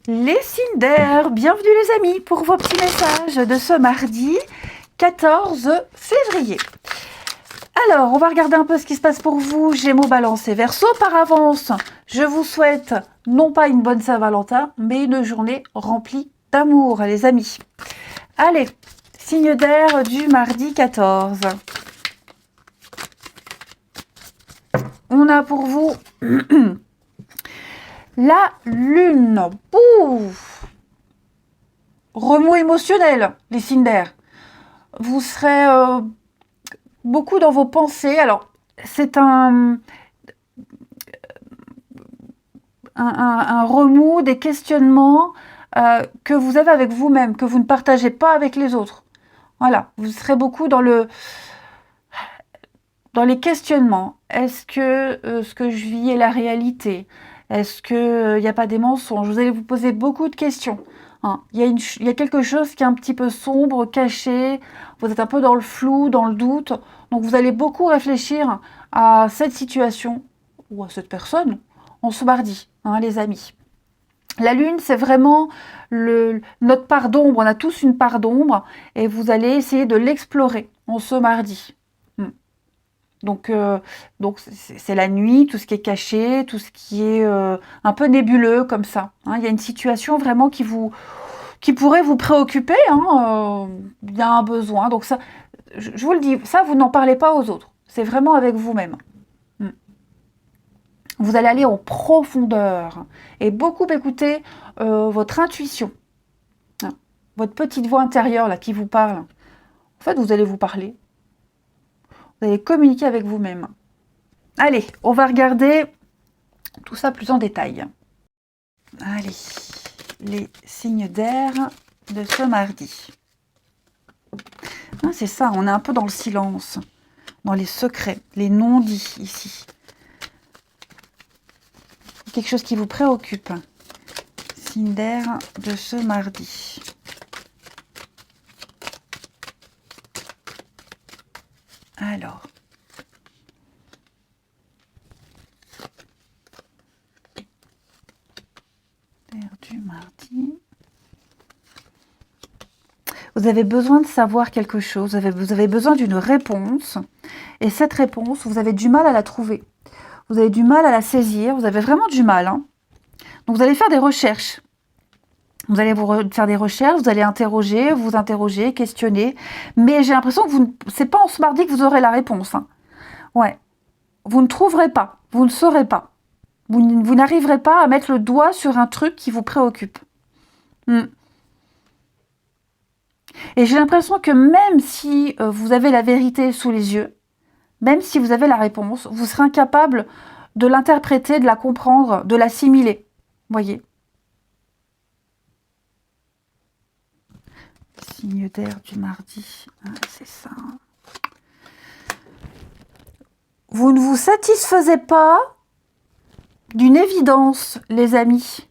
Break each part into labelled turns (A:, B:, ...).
A: Les signes d'air, bienvenue les amis pour vos petits messages de ce mardi 14 février. Alors, on va regarder un peu ce qui se passe pour vous, Gémeaux, Balance et Verseau. Par avance, je vous souhaite non pas une bonne Saint-Valentin, mais une journée remplie d'amour, les amis. Allez, signe d'air du mardi 14. On a pour vous la lune. Pouf, remous émotionnel, les signes d'air. Vous serez beaucoup dans vos pensées. Alors, c'est un remous, des questionnements que vous avez avec vous-même, que vous ne partagez pas avec les autres. Voilà, vous serez beaucoup dans les questionnements. Est-ce que ce que je vis est la réalité? Est-ce qu'il n'y a pas des mensonges? Vous allez vous poser beaucoup de questions. Hein. Il y a quelque chose qui est un petit peu sombre, caché. Vous êtes un peu dans le flou, dans le doute. Donc vous allez beaucoup réfléchir à cette situation ou à cette personne en ce mardi, hein, les amis. La lune, c'est vraiment notre part d'ombre. On a tous une part d'ombre et vous allez essayer de l'explorer en ce mardi. Donc c'est la nuit, tout ce qui est caché, tout ce qui est un peu nébuleux comme ça. Hein. Il y a une situation vraiment qui pourrait vous préoccuper. Hein, il y a un besoin. Donc ça, je vous le dis, ça, vous n'en parlez pas aux autres. C'est vraiment avec vous-même. Vous allez aller en profondeur et beaucoup écouter votre intuition. Hein. Votre petite voix intérieure là qui vous parle. En fait, vous allez vous parler. Vous allez communiquer avec vous-même. Allez, on va regarder tout ça plus en détail. Allez, les signes d'air de ce mardi. Ah, c'est ça, on est un peu dans le silence, dans les secrets, les non-dits ici. Quelque chose qui vous préoccupe. Signe d'air de ce mardi. Alors, d'air du mardi. Vous avez besoin de savoir quelque chose, vous avez besoin d'une réponse, et cette réponse, vous avez du mal à la trouver. Vous avez du mal à la saisir, vous avez vraiment du mal. Hein. Donc vous allez faire des recherches. Vous allez faire des recherches, vous allez vous interroger, questionner. Mais j'ai l'impression que c'est pas en ce mardi que vous aurez la réponse. Hein. Ouais. Vous ne trouverez pas, vous ne saurez pas. Vous n'arriverez pas à mettre le doigt sur un truc qui vous préoccupe. Et j'ai l'impression que même si vous avez la vérité sous les yeux, même si vous avez la réponse, vous serez incapable de l'interpréter, de la comprendre, de l'assimiler. Voyez. Signe d'air du mardi, ah, c'est ça. Vous ne vous satisfaisez pas d'une évidence, les amis.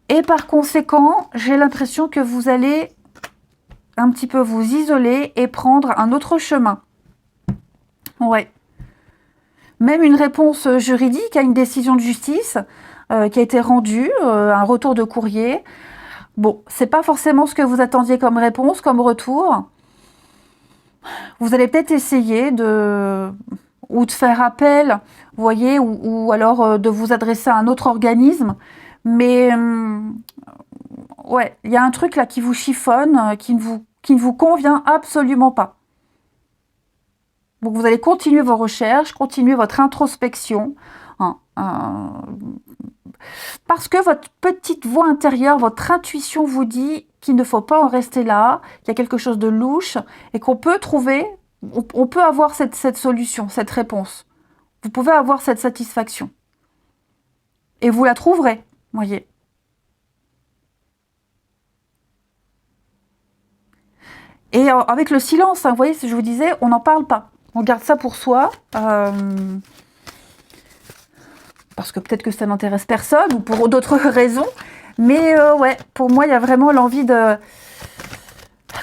A: Et par conséquent, j'ai l'impression que vous allez un petit peu vous isoler et prendre un autre chemin. Ouais. Même une réponse juridique à une décision de justice qui a été rendue, un retour de courrier. Bon, c'est pas forcément ce que vous attendiez comme réponse, comme retour. Vous allez peut-être essayer de faire appel, vous voyez, ou alors de vous adresser à un autre organisme. Mais ouais, il y a un truc là qui vous chiffonne, qui ne vous convient absolument pas. Donc vous allez continuer vos recherches, continuer votre introspection. Parce que votre petite voix intérieure, votre intuition vous dit qu'il ne faut pas en rester là, qu'il y a quelque chose de louche et qu'on peut trouver, on peut avoir cette solution, cette réponse. Vous pouvez avoir cette satisfaction. Et vous la trouverez, voyez. Et avec le silence, hein, vous voyez, je vous disais, on n'en parle pas. On garde ça pour soi. Parce que peut-être que ça n'intéresse personne ou pour d'autres raisons. Mais ouais, pour moi, il y a vraiment l'envie de...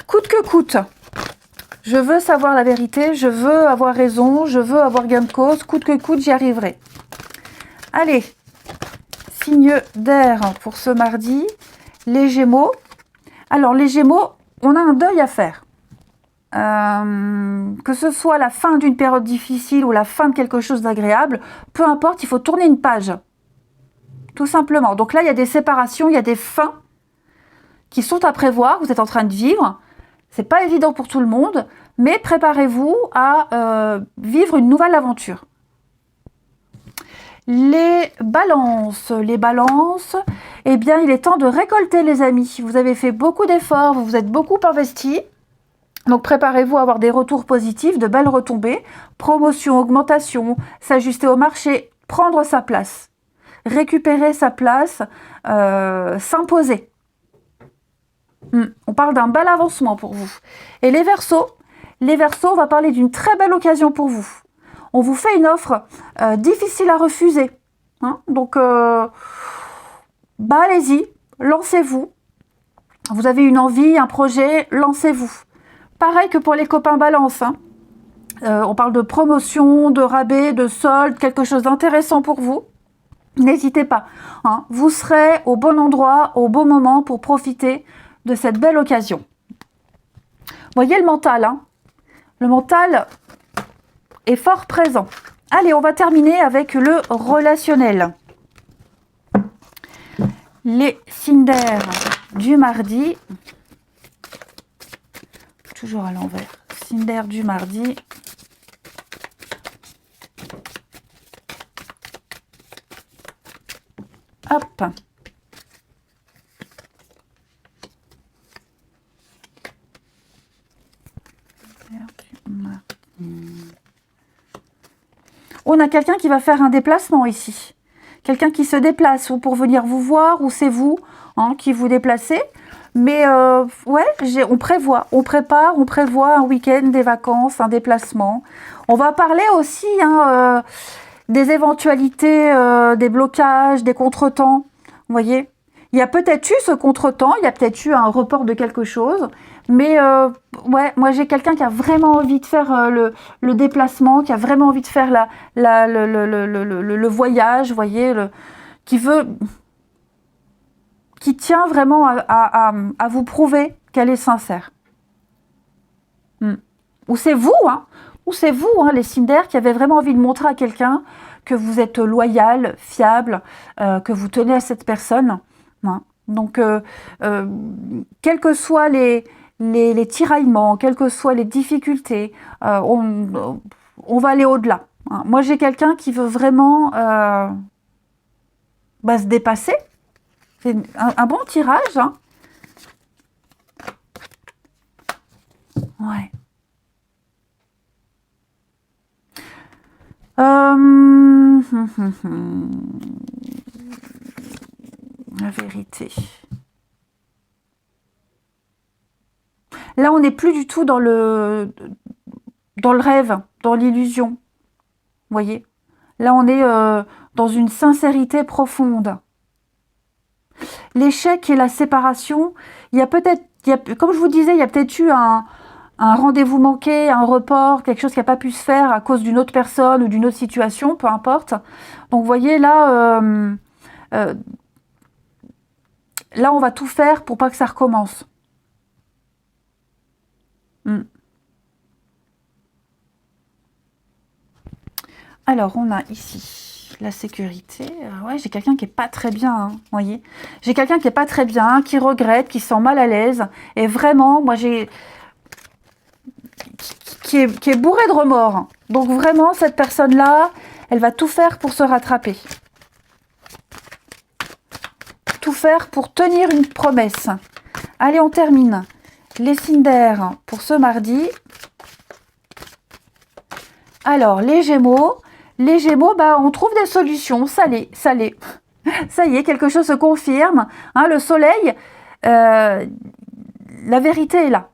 A: Coûte que coûte. Je veux savoir la vérité, je veux avoir raison, je veux avoir gain de cause. Coûte que coûte, j'y arriverai. Allez, signe d'air pour ce mardi, les Gémeaux. Alors, les Gémeaux, on a un deuil à faire. Que ce soit la fin d'une période difficile ou la fin de quelque chose d'agréable, peu importe, il faut tourner une page. Tout simplement. Donc là, il y a des séparations, il y a des fins qui sont à prévoir, vous êtes en train de vivre. C'est pas évident pour tout le monde, mais préparez-vous à vivre une nouvelle aventure. Les balances, eh bien, il est temps de récolter, les amis. Vous avez fait beaucoup d'efforts, vous vous êtes beaucoup investis. Donc, préparez-vous à avoir des retours positifs, de belles retombées, promotion, augmentation, s'ajuster au marché, prendre sa place, récupérer sa place, s'imposer. On parle d'un bel avancement pour vous. Et les Verseaux, on va parler d'une très belle occasion pour vous. On vous fait une offre difficile à refuser. Donc, allez-y, lancez-vous. Vous avez une envie, un projet, lancez-vous. Pareil que pour les copains Balance. On parle de promotion, de rabais, de solde, quelque chose d'intéressant pour vous. N'hésitez pas. Vous serez au bon endroit, au bon moment pour profiter de cette belle occasion. Voyez le mental. Le mental est fort présent. Allez, on va terminer avec le relationnel. Les signes d'air du mardi. Toujours à l'envers. Signes d'air du mardi. Hop. On a quelqu'un qui va faire un déplacement ici. Quelqu'un qui se déplace ou pour venir vous voir, ou c'est vous qui vous déplacez. Mais ouais, on prévoit, on prévoit un week-end, des vacances, un déplacement. On va parler aussi des éventualités, des blocages, des contretemps. Vous voyez, il y a peut-être eu ce contretemps, il y a peut-être eu un report de quelque chose. Mais ouais, moi j'ai quelqu'un qui a vraiment envie de faire le déplacement, qui a vraiment envie de faire le voyage, vous voyez, qui tient vraiment à vous prouver qu'elle est sincère. Ou c'est vous, les signes d'air, qui avez vraiment envie de montrer à quelqu'un que vous êtes loyal, fiable, que vous tenez à cette personne. Donc, quels que soient les tiraillements, quelles que soient les difficultés, on va aller au-delà. Moi, j'ai quelqu'un qui veut vraiment se dépasser. C'est un bon tirage. Ouais. La vérité. Là, on n'est plus du tout dans le rêve, dans l'illusion. Vous voyez? Là, on est dans une sincérité profonde. L'échec et la séparation, comme je vous disais, il y a peut-être eu un rendez-vous manqué, un report, quelque chose qui n'a pas pu se faire à cause d'une autre personne ou d'une autre situation, peu importe. Donc, vous voyez, là, on va tout faire pour pas que ça recommence. Alors, on a ici la sécurité. Ouais, j'ai quelqu'un qui est pas très bien, vous voyez. J'ai quelqu'un qui est pas très bien, qui regrette, qui se sent mal à l'aise. Et vraiment, moi, qui est bourré de remords. Donc, vraiment, cette personne-là, elle va tout faire pour se rattraper. Tout faire pour tenir une promesse. Allez, on termine. Les signes d'air pour ce mardi. Alors, les Gémeaux, on trouve des solutions. Ça l'est. Ça y est, quelque chose se confirme. Le soleil, la vérité est là.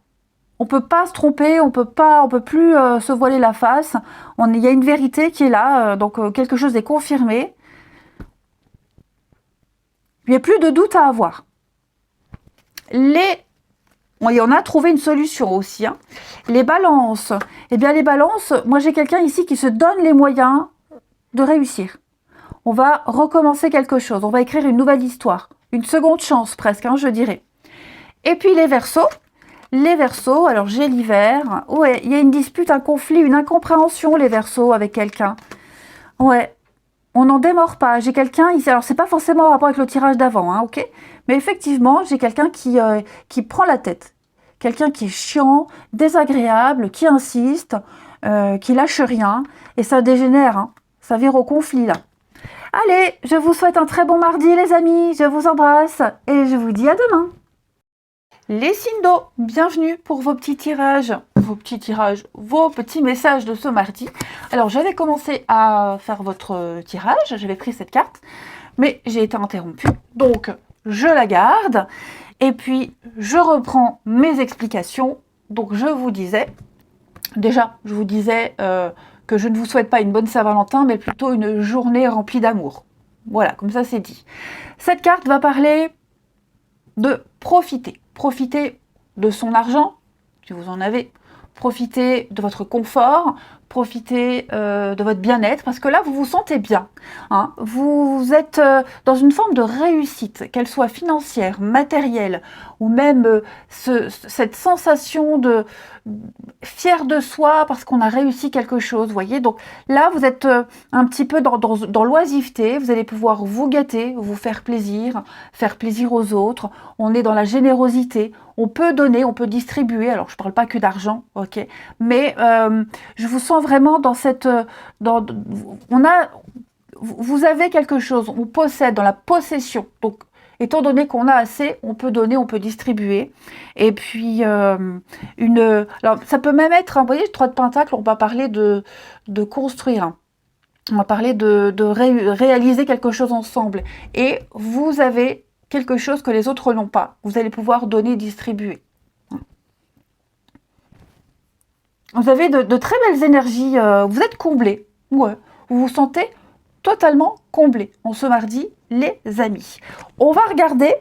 A: On ne peut pas se tromper, on peut plus se voiler la face. Il y a une vérité qui est là, donc quelque chose est confirmé. Il n'y a plus de doute à avoir. On a trouvé une solution aussi. Les balances. Eh bien, les balances, moi j'ai quelqu'un ici qui se donne les moyens de réussir. On va recommencer quelque chose. On va écrire une nouvelle histoire. Une seconde chance presque, hein, je dirais. Et puis les Verseaux. Les Verseaux, alors j'ai l'hiver. Ouais, il y a une dispute, un conflit, une incompréhension, les Verseaux, avec quelqu'un. Ouais, on n'en démord pas. J'ai quelqu'un ici. Alors, c'est pas forcément en rapport avec le tirage d'avant, hein, ok? Mais effectivement, j'ai quelqu'un qui prend la tête. Quelqu'un qui est chiant, désagréable, qui insiste, qui lâche rien. Et ça dégénère, hein. Ça vire au conflit, là. Allez, je vous souhaite un très bon mardi, les amis. Je vous embrasse et je vous dis à demain. Les signes d'eau, bienvenue pour vos petits tirages, vos petits messages de ce mardi. Alors, j'avais commencé à faire votre tirage, j'avais pris cette carte, mais j'ai été interrompue, donc je la garde, et puis je reprends mes explications. Donc, je vous disais que je ne vous souhaite pas une bonne Saint-Valentin, mais plutôt une journée remplie d'amour. Voilà, comme ça c'est dit. Cette carte va parler de profiter. Profitez de son argent, si vous en avez. Profitez de votre confort, profitez de votre bien-être, parce que là, vous vous sentez bien. Hein. Vous êtes dans une forme de réussite, qu'elle soit financière, matérielle, ou même cette sensation de fier de soi parce qu'on a réussi quelque chose, vous voyez. Donc là, vous êtes un petit peu dans l'oisiveté, vous allez pouvoir vous gâter, vous faire plaisir aux autres. On est dans la générosité, on peut donner, on peut distribuer. Alors, je ne parle pas que d'argent, ok, mais je vous sens vraiment dans cette... vous avez quelque chose, on possède, dans la possession. Donc, étant donné qu'on a assez, on peut donner, on peut distribuer. Et puis, alors, ça peut même être, hein, vous voyez, 3 de Pentacle, on va parler de construire. Hein. On va parler de réaliser quelque chose ensemble. Et vous avez quelque chose que les autres n'ont pas. Vous allez pouvoir donner, distribuer. Vous avez de très belles énergies. Vous êtes comblés. Ouais. Vous vous sentez totalement comblés en ce mardi, les amis. On va regarder.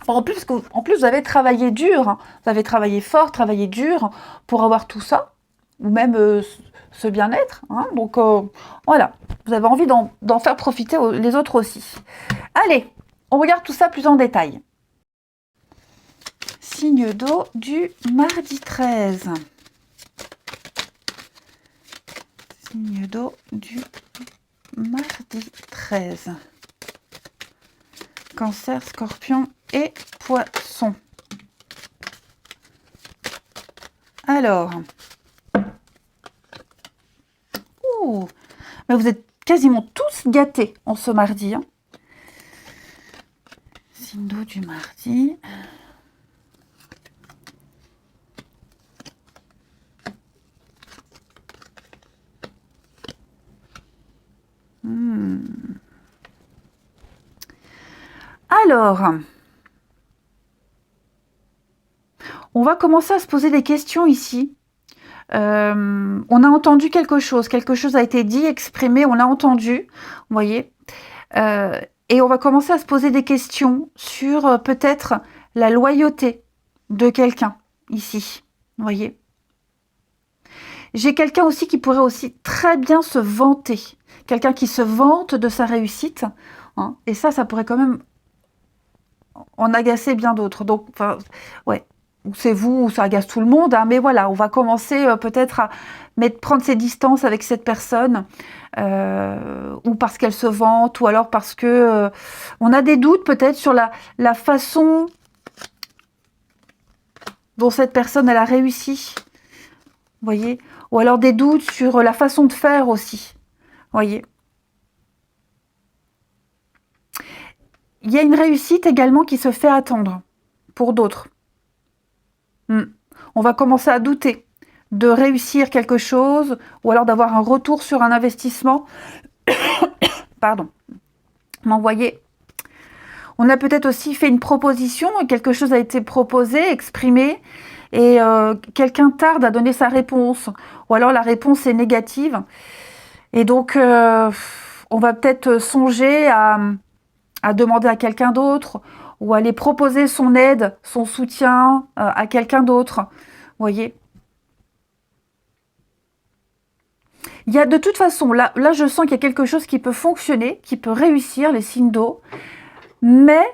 A: En plus, vous avez travaillé dur. Hein. Vous avez travaillé fort, travaillé dur pour avoir tout ça. Ou même ce bien-être. Hein. Donc, voilà. Vous avez envie d'en faire profiter les autres aussi. Allez, on regarde tout ça plus en détail. Signe d'eau du mardi 13. Signe d'eau du mardi 13. Cancer, Scorpion et Poisson. Alors, mais vous êtes quasiment tous gâtés en ce mardi. Hein. Signe d'eau du mardi. Alors, on va commencer à se poser des questions ici. On a entendu quelque chose a été dit, exprimé, on a entendu, vous voyez. Et on va commencer à se poser des questions sur peut-être la loyauté de quelqu'un ici, vous voyez. J'ai quelqu'un aussi qui pourrait aussi très bien se vanter. Quelqu'un qui se vante de sa réussite. Hein, et ça pourrait quand même en agacer bien d'autres. Donc, enfin, ouais. C'est vous ou ça agace tout le monde. Hein, mais voilà, on va commencer peut-être à prendre ses distances avec cette personne. Ou parce qu'elle se vante. Ou alors parce que on a des doutes peut-être sur la façon dont cette personne elle a réussi. Vous voyez. Ou alors des doutes sur la façon de faire aussi. Voyez. Il y a une réussite également qui se fait attendre pour d'autres. On va commencer à douter de réussir quelque chose ou alors d'avoir un retour sur un investissement. Pardon. Vous voyez, on a peut-être aussi fait une proposition, quelque chose a été proposé, exprimé, et quelqu'un tarde à donner sa réponse. Ou alors la réponse est négative. Et donc, on va peut-être songer à demander à quelqu'un d'autre ou à aller proposer son aide, son soutien à quelqu'un d'autre. Vous voyez ? Il y a de toute façon, là je sens qu'il y a quelque chose qui peut fonctionner, qui peut réussir, les signes d'eau, mais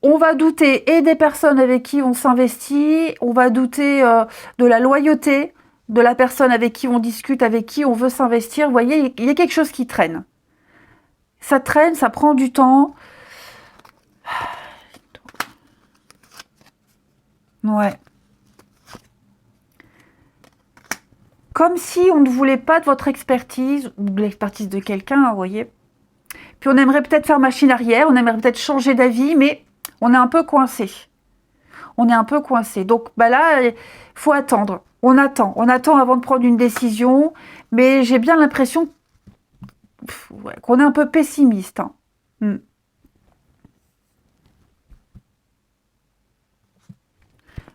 A: on va douter et des personnes avec qui on s'investit, on va douter de la loyauté de la personne avec qui on discute, avec qui on veut s'investir. Vous voyez, il y a quelque chose qui traîne. Ça traîne, ça prend du temps. Ouais. Comme si on ne voulait pas de votre expertise, ou de l'expertise de quelqu'un, vous voyez. Puis on aimerait peut-être faire machine arrière, on aimerait peut-être changer d'avis, mais on est un peu coincé. On est un peu coincé. Donc bah là, il faut attendre. On attend avant de prendre une décision, mais j'ai bien l'impression qu'on est un peu pessimiste. Hein.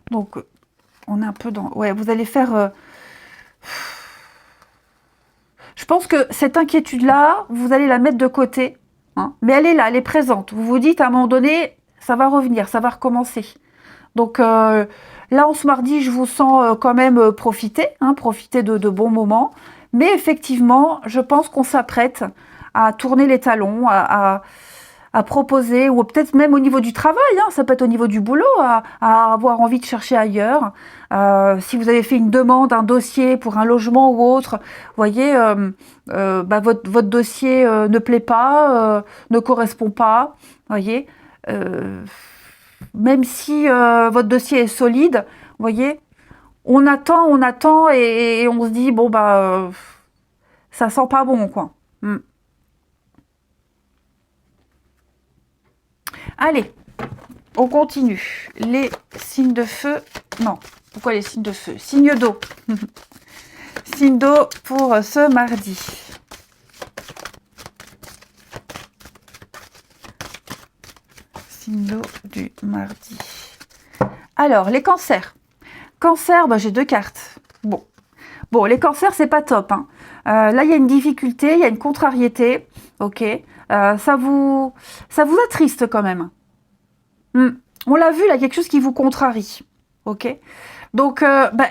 A: Donc, on est un peu dans... Ouais, vous allez faire... Je pense que cette inquiétude-là, vous allez la mettre de côté. Hein, mais elle est là, elle est présente. Vous vous dites, à un moment donné, ça va revenir, ça va recommencer. Donc, là, en ce mardi, je vous sens quand même profiter, hein, profiter de bons moments. Mais effectivement, je pense qu'on s'apprête à tourner les talons, à proposer, ou peut-être même au niveau du travail, hein, ça peut être au niveau du boulot, à avoir envie de chercher ailleurs. Si vous avez fait une demande, un dossier pour un logement ou autre, vous voyez, bah, votre dossier ne plaît pas, ne correspond pas, voyez. Même si votre dossier est solide, vous voyez, on attend et on se dit, bon, bah, ça sent pas bon, quoi. Allez, on continue. Les signes de feu. Non, pourquoi les signes de feu? Signes d'eau. Signes d'eau pour ce mardi. Signes d'eau du mardi. Alors, les cancers. Cancer, bah, j'ai deux cartes. Bon, les cancers, c'est pas top. Hein. Là, il y a une difficulté, il y a une contrariété. Ok. Ça vous attriste quand même. On l'a vu, là, quelque chose qui vous contrarie. Ok. Donc, bah,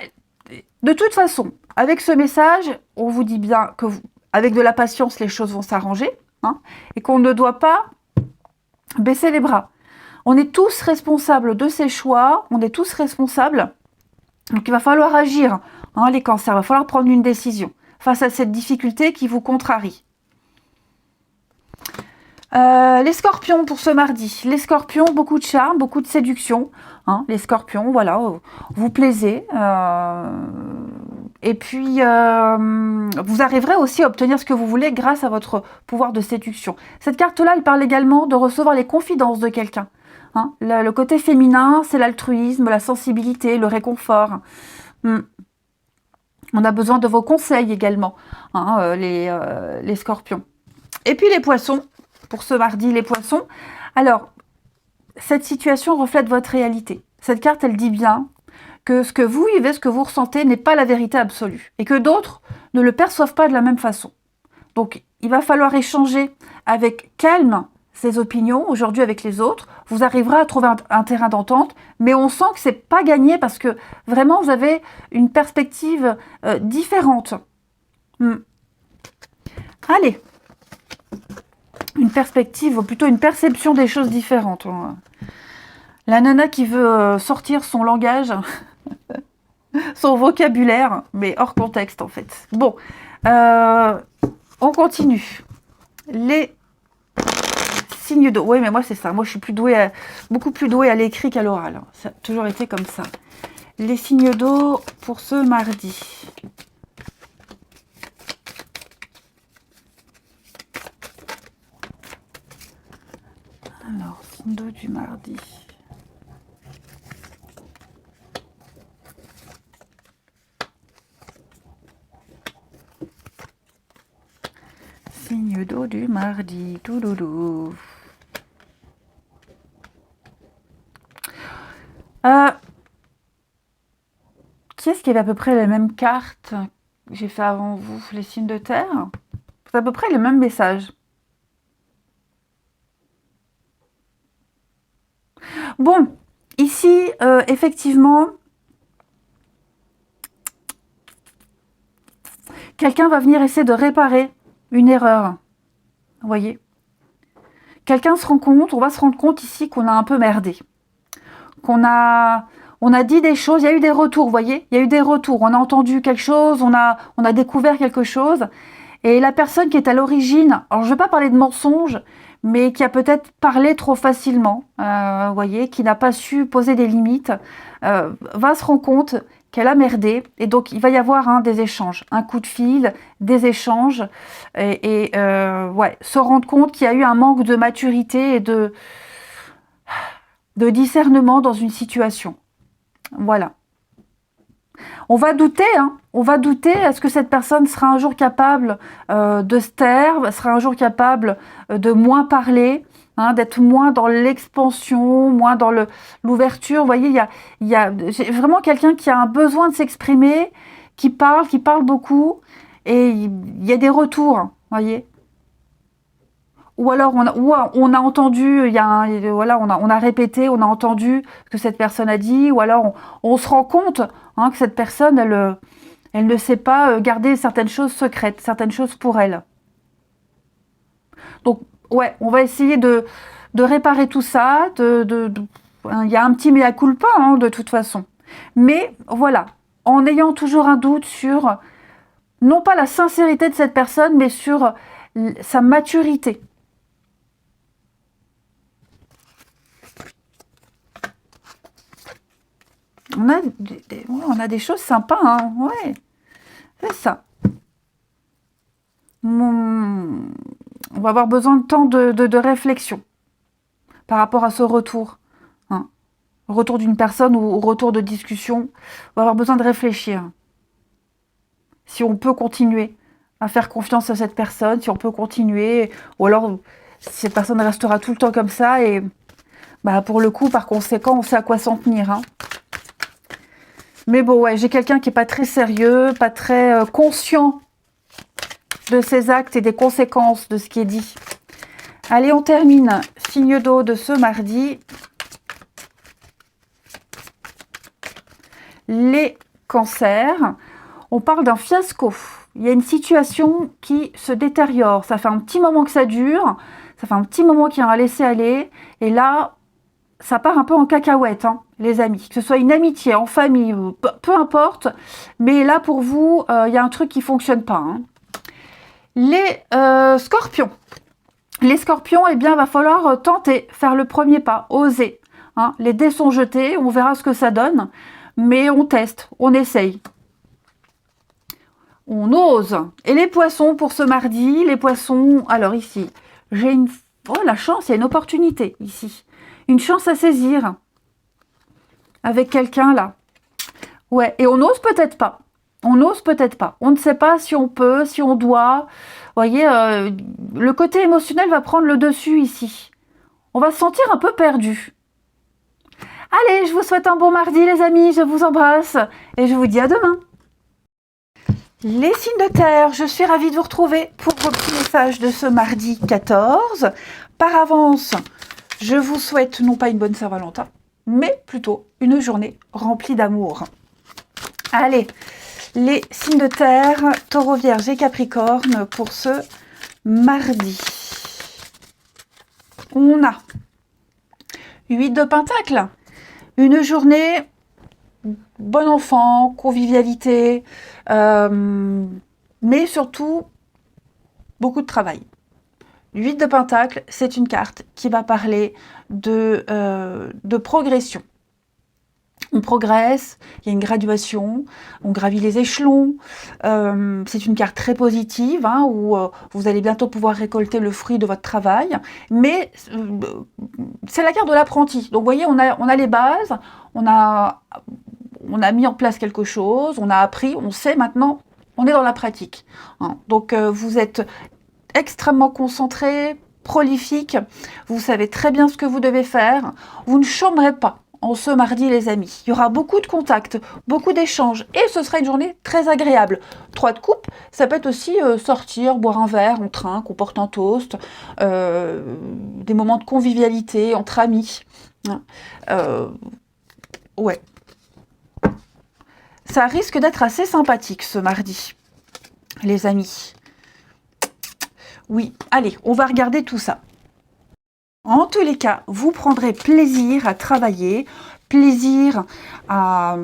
A: de toute façon, avec ce message, on vous dit bien que avec de la patience, les choses vont s'arranger. Hein, et qu'on ne doit pas baisser les bras. On est tous responsables de ces choix. On est tous responsables. Donc, il va falloir agir. Hein, les cancers, il va falloir prendre une décision face à cette difficulté qui vous contrarie. Les scorpions pour ce mardi. Les scorpions, beaucoup de charme, beaucoup de séduction. Hein, les scorpions, voilà, vous plaisez. Et puis, vous arriverez aussi à obtenir ce que vous voulez grâce à votre pouvoir de séduction. Cette carte-là, elle parle également de recevoir les confidences de quelqu'un. Hein, le côté féminin, c'est l'altruisme, la sensibilité, le réconfort. On a besoin de vos conseils également, hein, les scorpions. Et puis les poissons, pour ce mardi, les poissons. Alors, cette situation reflète votre réalité. Cette carte, elle dit bien que ce que vous vivez, ce que vous ressentez n'est pas la vérité absolue. Et que d'autres ne le perçoivent pas de la même façon. Donc, il va falloir échanger avec calme ces opinions, aujourd'hui avec les autres. Vous arriverez à trouver un terrain d'entente, mais on sent que c'est pas gagné parce que vraiment, vous avez une perspective différente. Allez, une perspective, ou plutôt une perception des choses différentes. La nana qui veut sortir son langage, son vocabulaire, mais hors contexte en fait. Bon, on continue. Les signes d'eau. Oui, mais moi c'est ça. Moi je suis beaucoup plus douée à l'écrit qu'à l'oral. Ça a toujours été comme ça. Les signes d'eau pour ce mardi. Alors, signe d'eau du mardi. Signe d'eau du mardi. Touloulou. Qui est-ce qui avait à peu près les mêmes cartes que j'ai fait avant vous? Les signes de terre? C'est à peu près les mêmes messages. Bon, ici, effectivement, Quelqu'un va venir essayer de réparer une erreur. Vous voyez? Quelqu'un se rend compte, on va se rendre compte ici qu'on a un peu merdé. On a dit des choses, il y a eu des retours, vous voyez? Il y a eu des retours, on a entendu quelque chose, on a découvert quelque chose. Et la personne qui est à l'origine, alors je ne vais pas parler de mensonge, mais qui a peut-être parlé trop facilement, vous voyez, qui n'a pas su poser des limites, va se rendre compte qu'elle a merdé. Et donc, il va y avoir des échanges, un coup de fil, des échanges, ouais, se rendre compte qu'il y a eu un manque de maturité et de discernement dans une situation. Voilà. On va douter, on va douter, est-ce que cette personne sera un jour capable de se taire, sera un jour capable de moins parler, d'être moins dans l'expansion, moins dans l'ouverture. Vous voyez, il y a vraiment quelqu'un qui a un besoin de s'exprimer, qui parle beaucoup, et il y a des retours, vous voyez. Ou alors on a entendu, voilà, on a répété, on a entendu ce que cette personne a dit, ou alors on se rend compte que cette personne, elle ne sait pas garder certaines choses secrètes, certaines choses pour elle. Donc, ouais, on va essayer de réparer tout ça. Il y a un petit mea culpa, de toute façon. Mais voilà, en ayant toujours un doute sur, non pas la sincérité de cette personne, mais sur sa maturité. On a des choses sympas, ouais, c'est ça. On va avoir besoin de temps de réflexion par rapport à ce retour. Retour d'une personne ou au retour de discussion. On va avoir besoin de réfléchir. Si on peut continuer à faire confiance à cette personne, si on peut continuer, ou alors si cette personne restera tout le temps comme ça, et pour le coup, par conséquent, on sait à quoi s'en tenir. Mais bon, ouais, j'ai quelqu'un qui n'est pas très sérieux, pas très conscient de ses actes et des conséquences de ce qui est dit. Allez, on termine. Signe d'eau de ce mardi. Les cancers. On parle d'un fiasco. Il y a une situation qui se détériore. Ça fait un petit moment que ça dure. Ça fait un petit moment qu'il y a un laisser-aller. Et là, ça part un peu en cacahuète, les amis. Que ce soit une amitié, en famille, peu importe. Mais là, pour vous, il y a un truc qui ne fonctionne pas. Les scorpions. Les scorpions, eh bien, va falloir tenter, faire le premier pas, oser. Les dés sont jetés, on verra ce que ça donne. Mais on teste, on essaye. On ose. Et les poissons pour ce mardi, les poissons, alors ici, j'ai une... Oh, la chance, il y a une opportunité ici. Une chance à saisir avec quelqu'un là. Ouais, et on n'ose peut-être pas. On n'ose peut-être pas. On ne sait pas si on peut, si on doit. Vous voyez, le côté émotionnel va prendre le dessus ici. On va se sentir un peu perdu. Allez, je vous souhaite un bon mardi les amis, je vous embrasse et je vous dis à demain. Les signes de terre, je suis ravie de vous retrouver pour vos petits messages de ce mardi 14. Par avance, je vous souhaite non pas une bonne Saint-Valentin, mais plutôt une journée remplie d'amour. Allez, les signes de terre, Taureau, Vierge et Capricorne pour ce mardi. On a 8 de Pentacles, une journée bon enfant, convivialité, mais surtout beaucoup de travail. 8 de Pentacles, c'est une carte qui va parler de progression. On progresse, il y a une graduation, on gravit les échelons. C'est une carte très positive où vous allez bientôt pouvoir récolter le fruit de votre travail. Mais c'est la carte de l'apprenti. Donc vous voyez, on a les bases, on a mis en place quelque chose, on a appris, on sait maintenant, on est dans la pratique. Donc vous êtes extrêmement concentré, prolifique, vous savez très bien ce que vous devez faire, vous ne chômerez pas en ce mardi les amis. Il y aura beaucoup de contacts, beaucoup d'échanges et ce sera une journée très agréable. 3 de coupe, ça peut être aussi sortir, boire un verre, on trinque, on porte un toast, des moments de convivialité entre amis. Ouais. Ça risque d'être assez sympathique ce mardi. les amis. Oui, allez, on va regarder tout ça. En tous les cas, vous prendrez plaisir à travailler, plaisir à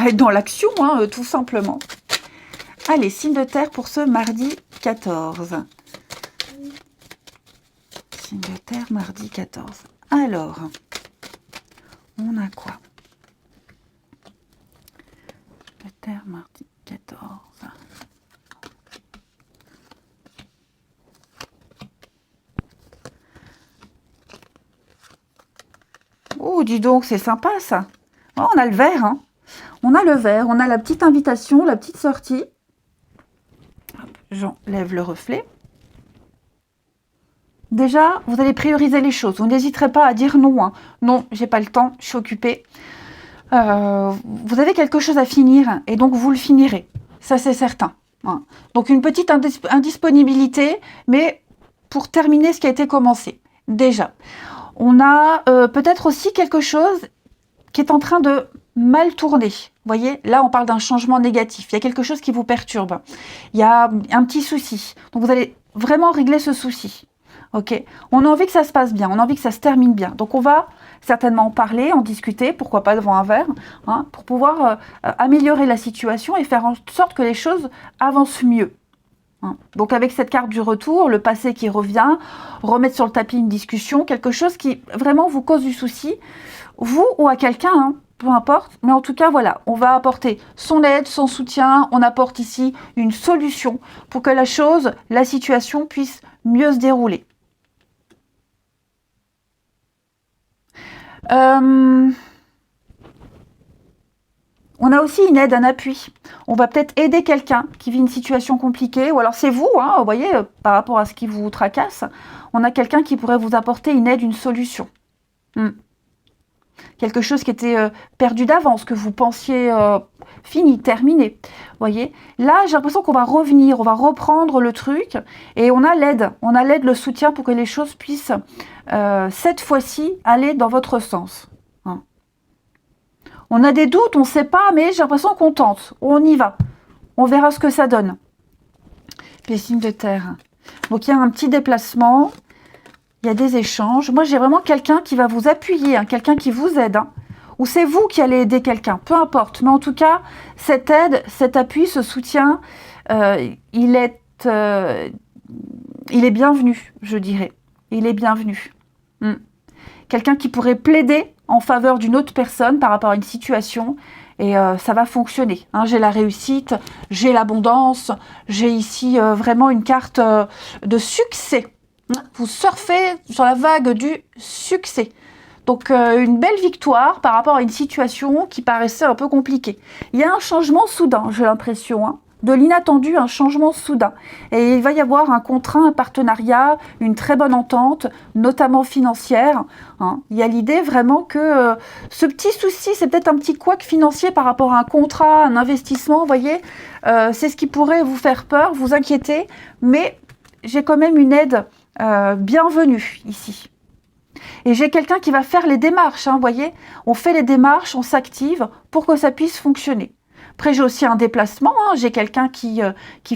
A: être dans l'action, hein, tout simplement. Allez, signe de terre pour ce mardi 14. Signe de terre, mardi 14. Alors, on a quoi? Signe de terre, mardi 14. Oh, dis donc, c'est sympa ça. Oh, on a le verre, hein. On a le verre, on a la petite invitation, la petite sortie. J'enlève le reflet. Déjà, vous allez prioriser les choses. Vous n'hésiterez pas à dire non. Hein. Non, j'ai pas le temps, je suis occupée. Vous avez quelque chose à finir et donc vous le finirez. Ça, c'est certain. Hein. Donc, une petite indisponibilité, mais pour terminer ce qui a été commencé. Déjà. On a peut-être aussi quelque chose qui est en train de mal tourner. Vous voyez, là, on parle d'un changement négatif. Il y a quelque chose qui vous perturbe. Il y a un petit souci. Donc, vous allez vraiment régler ce souci. Ok, on a envie que ça se passe bien, on a envie que ça se termine bien. Donc, on va certainement en parler, en discuter, pourquoi pas devant un verre, hein, pour pouvoir améliorer la situation et faire en sorte que les choses avancent mieux. Hein. Donc, avec cette carte du retour, le passé qui revient, remettre sur le tapis une discussion, quelque chose qui vraiment vous cause du souci, vous ou à quelqu'un, hein, peu importe, mais en tout cas, voilà, on va apporter son aide, son soutien, on apporte ici une solution pour que la situation puisse mieux se dérouler. On a aussi une aide, un appui. On va peut-être aider quelqu'un qui vit une situation compliquée, ou alors c'est vous, hein, vous voyez, par rapport à ce qui vous tracasse, on a quelqu'un qui pourrait vous apporter une aide, une solution. Quelque chose qui était perdu d'avance, que vous pensiez fini, terminé. Vous voyez, là, j'ai l'impression qu'on va revenir, on va reprendre le truc, et on a l'aide, le soutien pour que les choses puissent, cette fois-ci, aller dans votre sens. Hein. On a des doutes, on ne sait pas, mais j'ai l'impression qu'on tente, on y va. On verra ce que ça donne. Les signes de terre. Donc, il y a un petit déplacement. Il y a des échanges. Moi, j'ai vraiment quelqu'un qui va vous appuyer, hein, quelqu'un qui vous aide. Hein, ou c'est vous qui allez aider quelqu'un, peu importe. Mais en tout cas, cette aide, cet appui, ce soutien, il est bienvenu, je dirais. Il est bienvenu. Quelqu'un qui pourrait plaider en faveur d'une autre personne par rapport à une situation. Et ça va fonctionner. Hein. J'ai la réussite, j'ai l'abondance, j'ai ici vraiment une carte de succès. Vous surfez sur la vague du succès. Donc, une belle victoire par rapport à une situation qui paraissait un peu compliquée. Il y a un changement soudain, j'ai l'impression, hein, de l'inattendu, un changement soudain. Et il va y avoir un contrat, un partenariat, une très bonne entente, notamment financière. Hein. Il y a l'idée vraiment que ce petit souci, c'est peut-être un petit couac financier par rapport à un contrat, un investissement, vous voyez. C'est ce qui pourrait vous faire peur, vous inquiéter. Mais j'ai quand même une aide bienvenue ici. Et j'ai quelqu'un qui va faire les démarches, hein, vous voyez. On fait les démarches, on s'active pour que ça puisse fonctionner. Après, j'ai aussi un déplacement. Hein, j'ai quelqu'un qui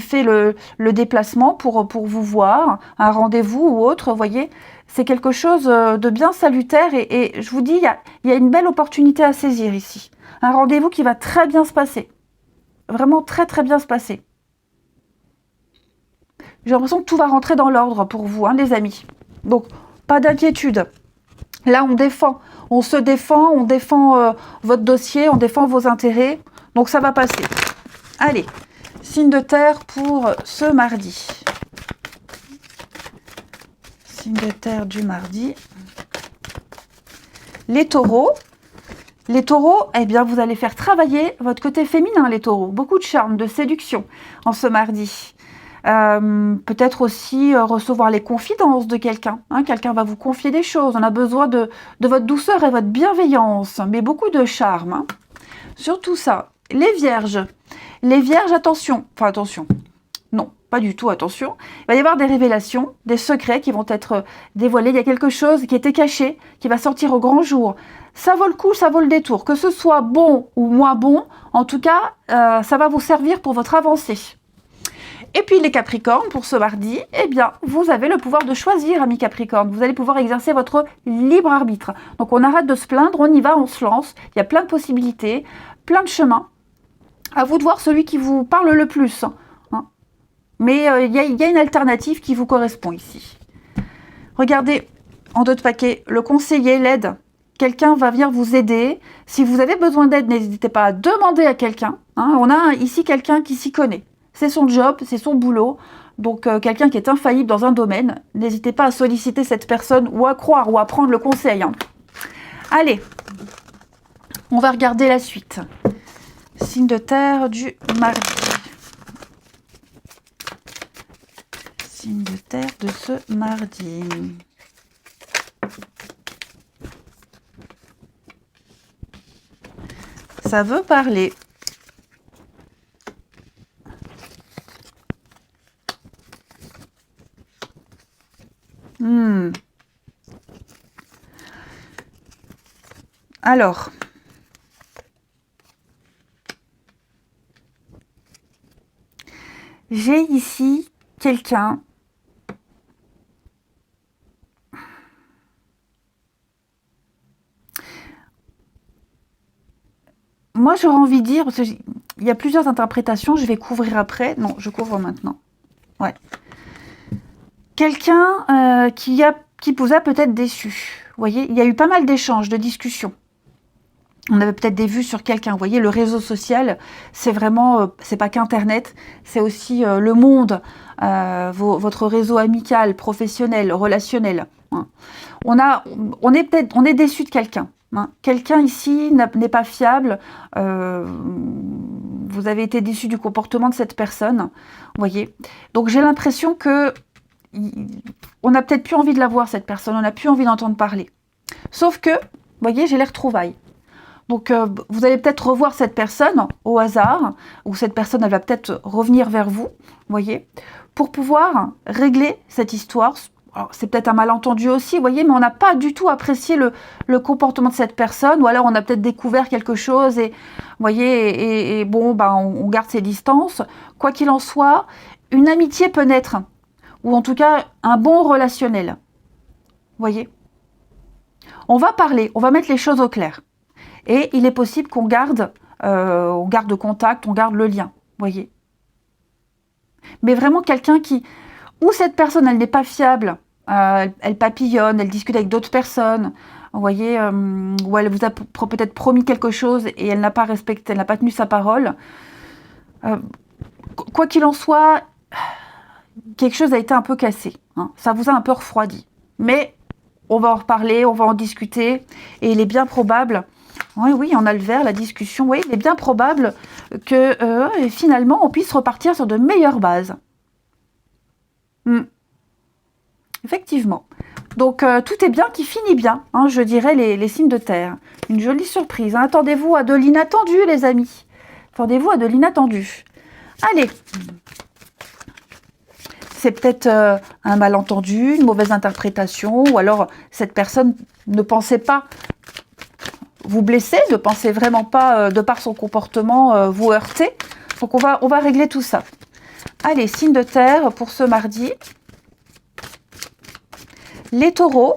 A: fait le déplacement pour vous voir, un rendez-vous ou autre, vous voyez. C'est quelque chose de bien salutaire et je vous dis, il y a une belle opportunité à saisir ici. Un rendez-vous qui va très bien se passer. Vraiment très, très bien se passer. J'ai l'impression que tout va rentrer dans l'ordre pour vous, hein, les amis. Donc, pas d'inquiétude. Là, on se défend, on défend votre dossier, on défend vos intérêts. Donc, ça va passer. Allez, signe de terre pour ce mardi. Signe de terre du mardi. Les taureaux. Les taureaux, eh bien, vous allez faire travailler votre côté féminin, les taureaux. Beaucoup de charme, de séduction en ce mardi. Peut-être aussi recevoir les confidences de quelqu'un. Hein, quelqu'un va vous confier des choses. On a besoin de votre douceur et votre bienveillance, mais beaucoup de charme. Hein. Surtout ça. Les vierges. Les vierges, attention. Enfin, attention. Non, pas du tout, attention. Il va y avoir des révélations, des secrets qui vont être dévoilés. Il y a quelque chose qui était caché, qui va sortir au grand jour. Ça vaut le coup, ça vaut le détour. Que ce soit bon ou moins bon, en tout cas, ça va vous servir pour votre avancée. Et puis les Capricornes, pour ce mardi, eh bien, vous avez le pouvoir de choisir, amis Capricorne. Vous allez pouvoir exercer votre libre arbitre. Donc on arrête de se plaindre, on y va, on se lance. Il y a plein de possibilités, plein de chemins. À vous de voir celui qui vous parle le plus. Hein. Mais il y a une alternative qui vous correspond ici. Regardez, en dos de paquet, le conseiller, l'aide. Quelqu'un va venir vous aider. Si vous avez besoin d'aide, n'hésitez pas à demander à quelqu'un. Hein. On a ici quelqu'un qui s'y connaît. C'est son job, c'est son boulot. Donc, quelqu'un qui est infaillible dans un domaine, n'hésitez pas à solliciter cette personne ou à croire ou à prendre le conseil. Hein. Allez, on va regarder la suite. Signe de terre du mardi. Signe de terre de ce mardi. Ça veut parler. Alors, j'ai ici quelqu'un moi j'aurais envie de dire, parce qu'il y a plusieurs interprétations, je vais couvrir après. Non, je couvre maintenant. Ouais. Quelqu'un qui vous a peut-être déçu. Vous voyez, il y a eu pas mal d'échanges, de discussions. On avait peut-être des vues sur quelqu'un. Vous voyez, le réseau social, c'est vraiment, c'est pas qu'Internet, c'est aussi le monde, votre réseau amical, professionnel, relationnel. Hein. On est déçu de quelqu'un. Hein. Quelqu'un ici n'est pas fiable. Vous avez été déçu du comportement de cette personne. Vous voyez. Donc j'ai l'impression que on n'a peut-être plus envie de la voir, cette personne. On n'a plus envie d'entendre parler. Sauf que, vous voyez, j'ai les retrouvailles. Donc, vous allez peut-être revoir cette personne au hasard, ou cette personne, elle va peut-être revenir vers vous, voyez, pour pouvoir régler cette histoire. Alors, c'est peut-être un malentendu aussi, vous voyez, mais on n'a pas du tout apprécié le comportement de cette personne, ou alors on a peut-être découvert quelque chose, et, vous voyez, et bon, ben, on garde ses distances. Quoi qu'il en soit, une amitié peut naître, ou en tout cas, un bon relationnel, vous voyez. On va parler, on va mettre les choses au clair. Et il est possible qu'on garde contact, on garde le lien, voyez. Mais vraiment quelqu'un où cette personne, elle n'est pas fiable, elle papillonne, elle discute avec d'autres personnes, vous voyez, où elle vous a peut-être promis quelque chose et elle n'a pas respecté, elle n'a pas tenu sa parole. Quoi qu'il en soit, quelque chose a été un peu cassé, hein, ça vous a un peu refroidi. Mais on va en reparler, on va en discuter, et il est bien probable... Oui, on a le vert, la discussion. Oui, il est bien probable que finalement, on puisse repartir sur de meilleures bases. Effectivement. Donc, tout est bien qui finit bien, hein, je dirais, les signes de terre. Une jolie surprise. Hein. Attendez-vous à de l'inattendu, les amis. Attendez-vous à de l'inattendu. Allez. C'est peut-être un malentendu, une mauvaise interprétation, ou alors cette personne ne pensait pas vous blesser, ne pensez vraiment pas, de par son comportement, vous heurter. Donc on va régler tout ça. Allez, signe de terre pour ce mardi. Les taureaux.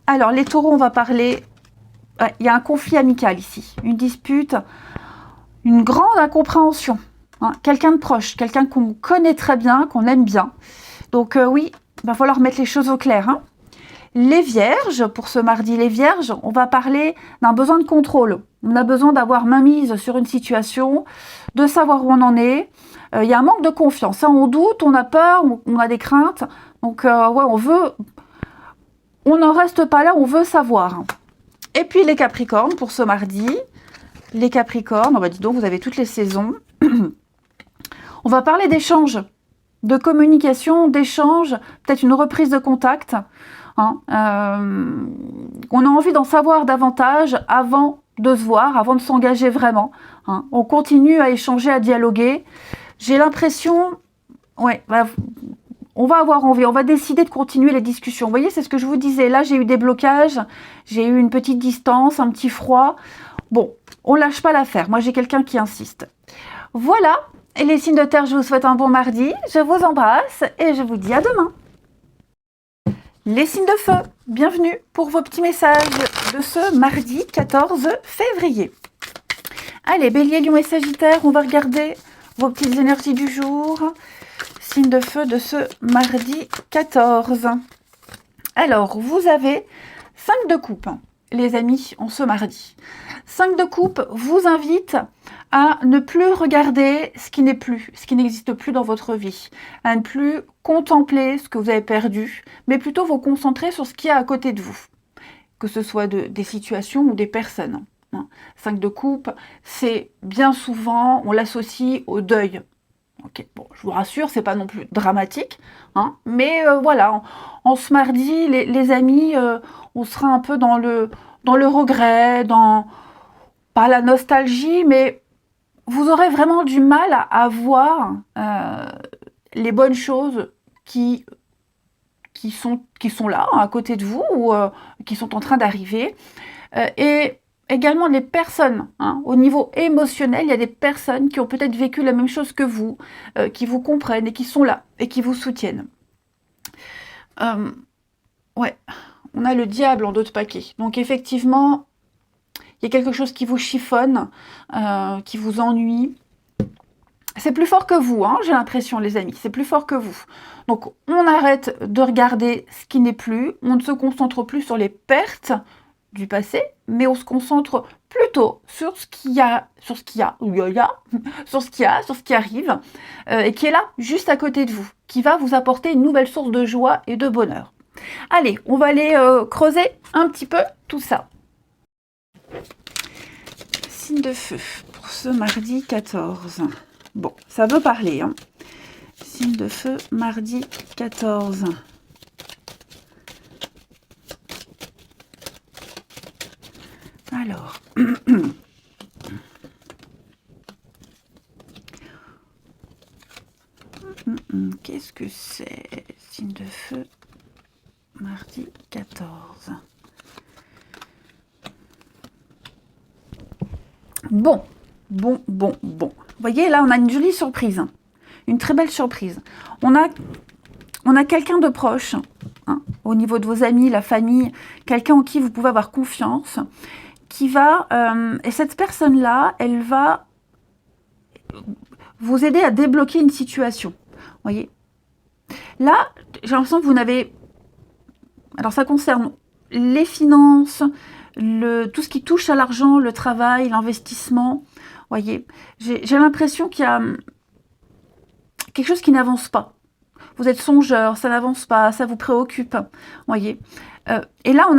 A: Alors les taureaux, on va parler... Il y a un conflit amical ici, une dispute, une grande incompréhension. Hein, quelqu'un de proche, quelqu'un qu'on connaît très bien, qu'on aime bien. Donc oui, il va falloir mettre les choses au clair. Hein. Les vierges, pour ce mardi, les vierges, on va parler d'un besoin de contrôle. On a besoin d'avoir mainmise sur une situation, de savoir où on en est. Il y a un manque de confiance. Hein. On doute, on a peur, on a des craintes. Donc, ouais, on n'en reste pas là, on veut savoir. Et puis les Capricornes, pour ce mardi. Les Capricornes, on va dire donc, vous avez toutes les saisons. On va parler d'échange, de communication, d'échange, peut-être une reprise de contact. Hein, on a envie d'en savoir davantage avant de se voir, avant de s'engager vraiment. Hein. On continue à échanger, à dialoguer. J'ai l'impression, ouais, on va avoir envie, on va décider de continuer les discussions. Vous voyez, c'est ce que je vous disais. Là, j'ai eu des blocages, j'ai eu une petite distance, un petit froid. Bon, on lâche pas l'affaire. Moi, j'ai quelqu'un qui insiste. Voilà. Et les signes de terre, je vous souhaite un bon mardi. Je vous embrasse et je vous dis à demain. Les signes de feu, bienvenue pour vos petits messages de ce mardi 14 février. Allez, Bélier, Lion et Sagittaire, on va regarder vos petites énergies du jour. Signe de feu de ce mardi 14. Alors, vous avez 5 de coupe, les amis, en ce mardi. 5 de coupe vous invite à ne plus regarder ce qui n'est plus, ce qui n'existe plus dans votre vie, à ne plus contempler ce que vous avez perdu, mais plutôt vous concentrer sur ce qu'il y a à côté de vous, que ce soit des situations ou des personnes. 5 de coupe, c'est bien souvent, on l'associe au deuil. Ok, bon, je vous rassure, c'est pas non plus dramatique, hein, mais voilà, en ce mardi, les amis, on sera un peu dans le regret, pas la nostalgie, mais vous aurez vraiment du mal à voir les bonnes choses qui sont là, à côté de vous, ou qui sont en train d'arriver. Et également les personnes, hein, au niveau émotionnel, il y a des personnes qui ont peut-être vécu la même chose que vous, qui vous comprennent et qui sont là, et qui vous soutiennent. Ouais, on a le diable en dos de paquet. Donc effectivement, il y a quelque chose qui vous chiffonne, qui vous ennuie. C'est plus fort que vous, hein, j'ai l'impression, les amis, c'est plus fort que vous. Donc, on arrête de regarder ce qui n'est plus, on ne se concentre plus sur les pertes du passé, mais on se concentre plutôt sur ce qu'il y a, sur ce qui arrive, et qui est là, juste à côté de vous, qui va vous apporter une nouvelle source de joie et de bonheur. Allez, on va aller creuser un petit peu tout ça. Signe de feu pour ce mardi 14. Bon, ça veut parler, hein. Signe de feu, mardi 14. Alors, qu'est-ce que c'est? Signe de feu, mardi 14. Bon. Vous voyez, là, on a une jolie surprise. Une très belle surprise. On a quelqu'un de proche, hein, au niveau de vos amis, la famille, quelqu'un en qui vous pouvez avoir confiance, qui va... et cette personne-là, elle va vous aider à débloquer une situation. Vous voyez? Là, j'ai l'impression que vous n'avez... Alors, ça concerne les finances, tout ce qui touche à l'argent, le travail, l'investissement. Voyez, j'ai l'impression qu'il y a quelque chose qui n'avance pas. Vous êtes songeur, ça n'avance pas, ça vous préoccupe. Voyez. Et là, on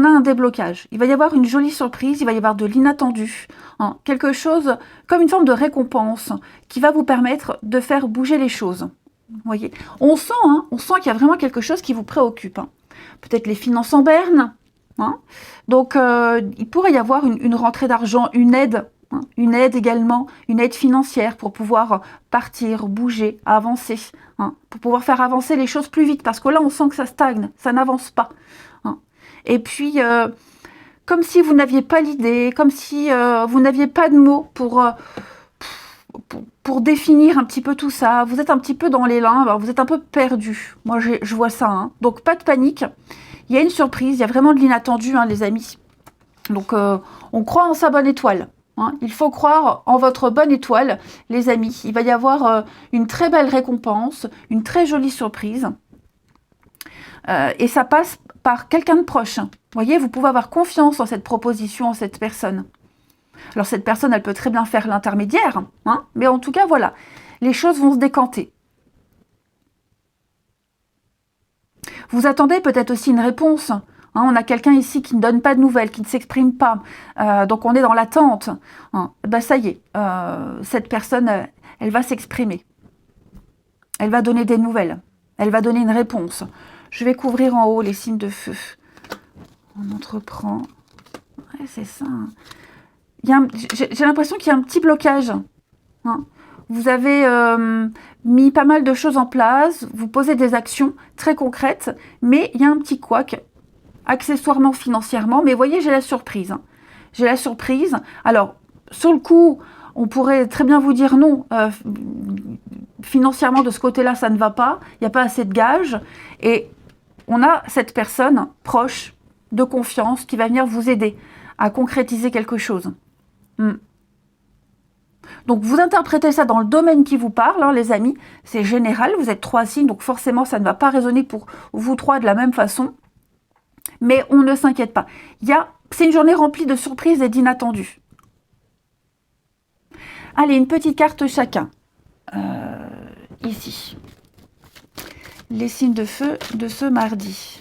A: a un déblocage. Il va y avoir une jolie surprise, il va y avoir de l'inattendu. Hein, quelque chose comme une forme de récompense qui va vous permettre de faire bouger les choses. Voyez. On sent qu'il y a vraiment quelque chose qui vous préoccupe. Hein. Peut-être les finances en berne. Hein. Donc, il pourrait y avoir une rentrée d'argent, une aide. Une aide également, une aide financière pour pouvoir partir, bouger, avancer, hein, pour pouvoir faire avancer les choses plus vite, parce que là on sent que ça stagne, ça n'avance pas. Hein. Et puis, comme si vous n'aviez pas l'idée, comme si vous n'aviez pas de mots pour définir un petit peu tout ça, vous êtes un petit peu dans les limbes, vous êtes un peu perdu. Moi je vois ça, hein. Donc pas de panique, il y a une surprise, il y a vraiment de l'inattendu, hein, les amis. Donc on croit en sa bonne étoile. Hein, il faut croire en votre bonne étoile, les amis. Il va y avoir une très belle récompense, une très jolie surprise. Et ça passe par quelqu'un de proche. Vous voyez, vous pouvez avoir confiance en cette proposition, en cette personne. Alors cette personne, elle peut très bien faire l'intermédiaire. Hein, mais en tout cas, voilà, les choses vont se décanter. Vous attendez peut-être aussi une réponse. Hein, on a quelqu'un ici qui ne donne pas de nouvelles, qui ne s'exprime pas. Donc on est dans l'attente. Hein, ben ça y est, cette personne, elle va s'exprimer. Elle va donner des nouvelles. Elle va donner une réponse. Je vais couvrir en haut les signes de feu. On entreprend. Ouais, c'est ça. J'ai l'impression qu'il y a un petit blocage. Hein. Vous avez mis pas mal de choses en place. Vous posez des actions très concrètes. Mais il y a un petit couac. Accessoirement, financièrement, mais voyez, j'ai la surprise. Hein. J'ai la surprise. Alors, sur le coup, on pourrait très bien vous dire non, financièrement de ce côté-là, ça ne va pas, il n'y a pas assez de gages, et on a cette personne proche, de confiance, qui va venir vous aider à concrétiser quelque chose. Donc vous interprétez ça dans le domaine qui vous parle, hein, les amis, c'est général, vous êtes 3 signes, donc forcément ça ne va pas résonner pour vous 3 de la même façon, mais on ne s'inquiète pas. C'est une journée remplie de surprises et d'inattendus. Allez, une petite carte chacun, ici. Les signes de feu de ce mardi.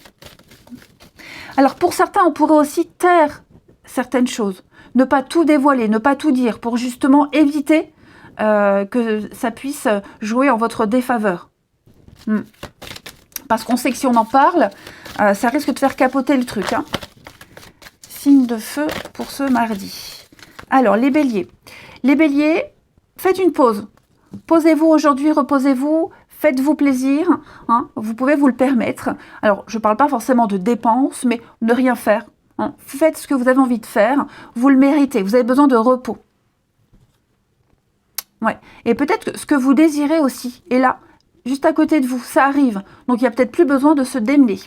A: Alors pour certains, on pourrait aussi taire certaines choses. Ne pas tout dévoiler, ne pas tout dire, pour justement éviter que ça puisse jouer en votre défaveur. Parce qu'on sait que si on en parle, ça risque de faire capoter le truc. Hein. Signe de feu pour ce mardi. Alors, les béliers. Les béliers, faites une pause. Posez-vous aujourd'hui, reposez-vous, faites-vous plaisir. Hein, vous pouvez vous le permettre. Alors, je ne parle pas forcément de dépenses, mais ne rien faire. Hein. Faites ce que vous avez envie de faire. Vous le méritez. Vous avez besoin de repos. Ouais. Et peut-être que ce que vous désirez aussi est là, juste à côté de vous. Ça arrive. Donc, il n'y a peut-être plus besoin de se démener.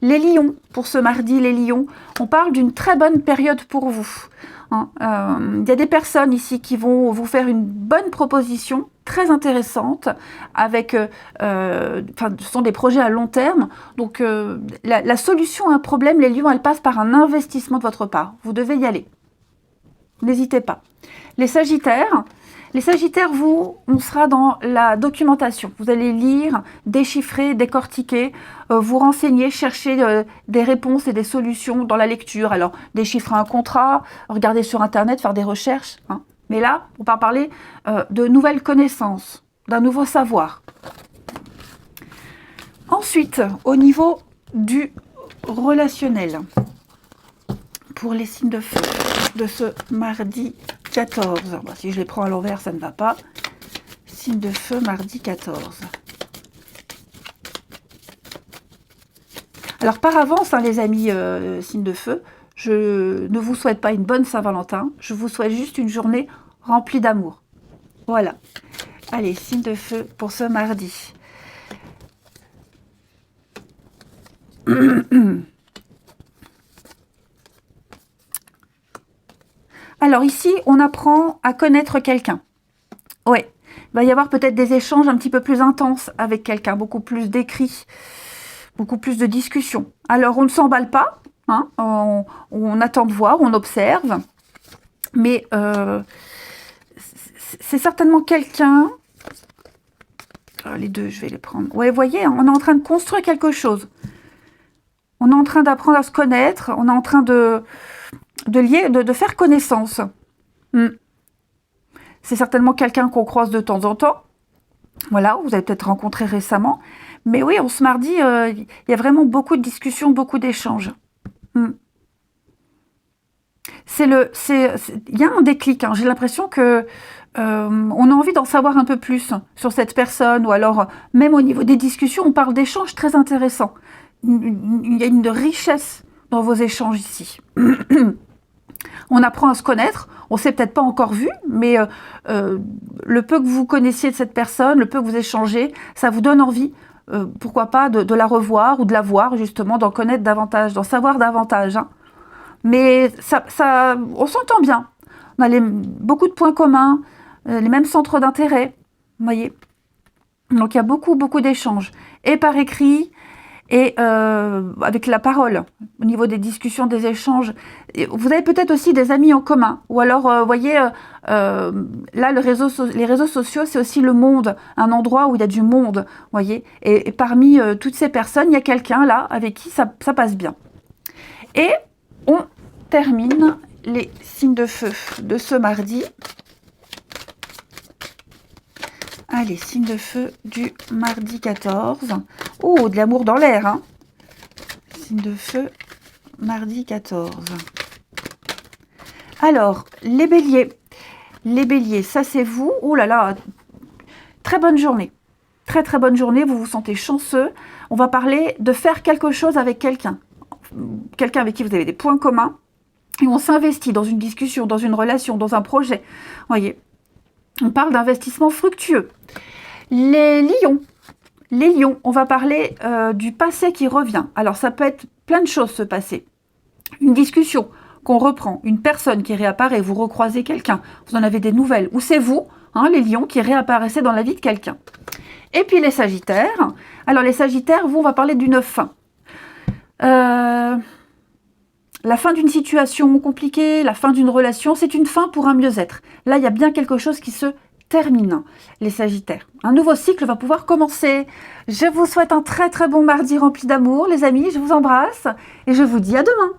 A: Les lions, pour ce mardi, les lions, on parle d'une très bonne période pour vous. Hein. Y a des personnes ici qui vont vous faire une bonne proposition, très intéressante, avec, ce sont des projets à long terme. Donc, la solution à un problème, les lions, elle passe par un investissement de votre part. Vous devez y aller. N'hésitez pas. Les sagittaires, on sera dans la documentation. Vous allez lire, déchiffrer, décortiquer, vous renseigner, chercher des réponses et des solutions dans la lecture. Alors, déchiffrer un contrat, regarder sur Internet, faire des recherches. Hein. Mais là, on va parler de nouvelles connaissances, d'un nouveau savoir. Ensuite, au niveau du relationnel, pour les signes de feu de ce mardi 14. Bon, si je les prends à l'envers, ça ne va pas. Signe de feu, mardi 14. Alors, par avance, hein, les amis signes de feu, je ne vous souhaite pas une bonne Saint-Valentin. Je vous souhaite juste une journée remplie d'amour. Voilà. Allez, signe de feu pour ce mardi. Alors ici, on apprend à connaître quelqu'un. Ouais, il va y avoir peut-être des échanges un petit peu plus intenses avec quelqu'un, beaucoup plus d'écrits, beaucoup plus de discussions. Alors on ne s'emballe pas, hein, on attend de voir, on observe, mais c'est certainement quelqu'un... Les deux, je vais les prendre. Ouais, vous voyez, on est en train de construire quelque chose. On est en train d'apprendre à se connaître, on est en train de faire connaissance. C'est certainement quelqu'un qu'on croise de temps en temps. Voilà, vous avez peut-être rencontré récemment. Mais oui, on se mardi, il y a vraiment beaucoup de discussions, beaucoup d'échanges. Il y a un déclic. Hein. J'ai l'impression que on a envie d'en savoir un peu plus sur cette personne. Ou alors, même au niveau des discussions, on parle d'échanges très intéressants. Il y a une richesse dans vos échanges ici. On apprend à se connaître, on ne s'est peut-être pas encore vu, mais le peu que vous connaissiez de cette personne, le peu que vous échangez, ça vous donne envie, pourquoi pas, de la revoir ou de la voir, justement, d'en connaître davantage, d'en savoir davantage. Hein. Mais on s'entend bien. On a beaucoup de points communs, les mêmes centres d'intérêt, vous voyez. Donc il y a beaucoup, beaucoup d'échanges, et par écrit, et avec la parole, au niveau des discussions, des échanges. Et vous avez peut-être aussi des amis en commun. Ou alors, vous voyez, là, les réseaux sociaux, c'est aussi le monde, un endroit où il y a du monde, vous voyez. Et parmi toutes ces personnes, il y a quelqu'un là avec qui ça passe bien. Et on termine les signes de feu de ce mardi. Allez, signe de feu du mardi 14. Oh, de l'amour dans l'air, hein. Signe de feu, mardi 14. Alors, les béliers. Les béliers, ça c'est vous. Oh là là, très bonne journée. Très très bonne journée, vous vous sentez chanceux. On va parler de faire quelque chose avec quelqu'un. Quelqu'un avec qui vous avez des points communs. Et on s'investit dans une discussion, dans une relation, dans un projet. Voyez. On parle d'investissement fructueux. Les lions, on va parler du passé qui revient. Alors ça peut être plein de choses, ce passé. Une discussion qu'on reprend, une personne qui réapparaît, vous recroisez quelqu'un, vous en avez des nouvelles, ou c'est vous, hein, les lions, qui réapparaissez dans la vie de quelqu'un. Et puis les sagittaires. Alors les sagittaires, vous, on va parler d'une fin. La fin d'une situation compliquée, la fin d'une relation, c'est une fin pour un mieux-être. Là, il y a bien quelque chose qui se termine, les sagittaires. Un nouveau cycle va pouvoir commencer. Je vous souhaite un très très bon mardi rempli d'amour, les amis. Je vous embrasse et je vous dis à demain.